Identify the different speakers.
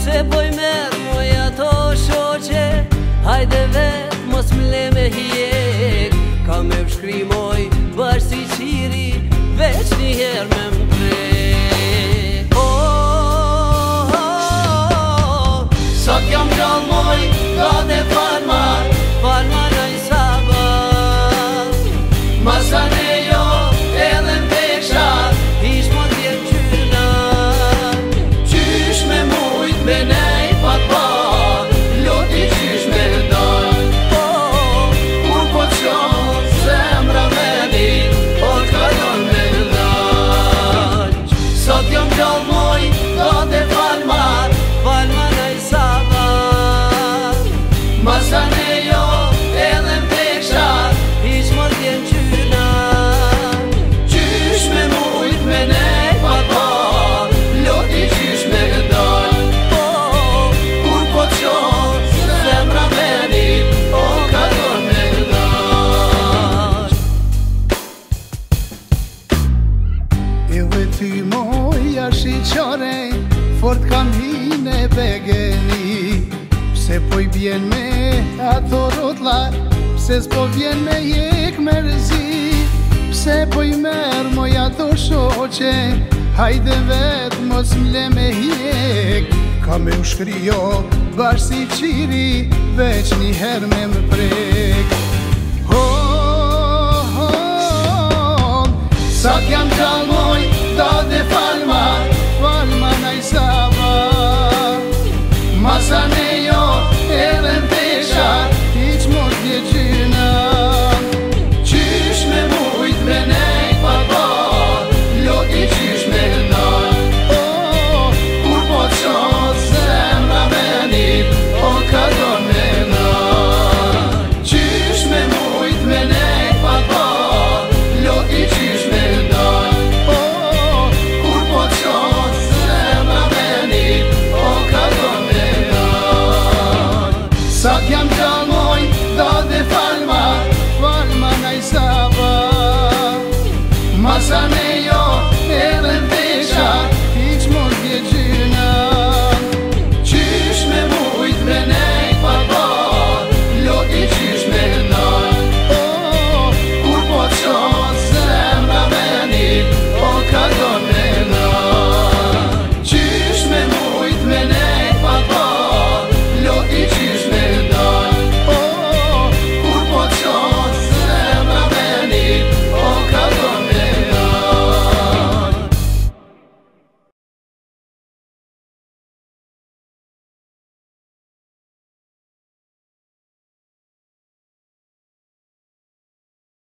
Speaker 1: pse po i merr moj ato shoqe, hajde vet mos m'le me hjek. Ka me shkri moj bash si qiri, veç njëherë me m'prek. Sot jam gjall moj, gade farmar, farmar a i sabat. Masane jo, edhe m'pesha, ish mos jem qyna. Qysh me mujt me nej pat pa, loti qysh me dal. Kur po qon, zemra venit, o t'kallon me dal. Sot jam gjall moj, gade farmar, farmar a i sabat. Masane jo, edhe m'pesha, ish mos jem qyna. Qysh me mujt me nej pat pa, loti qysh me dal. Kur po qon, zemra venit, o kallon me dal.
Speaker 2: Edhe ty moja shiqare, fort kam hine begeni. Pse po i bjen me ato rotla, pse s'po vjen me jek mërzi. Pse po i merr moj ato shoqe, hajde vet mos m'le me hjek. Ka me u shkrio bash si qiri, veç njëherë me m'prek. Sa t'jam gjall moj, da dhe falmar,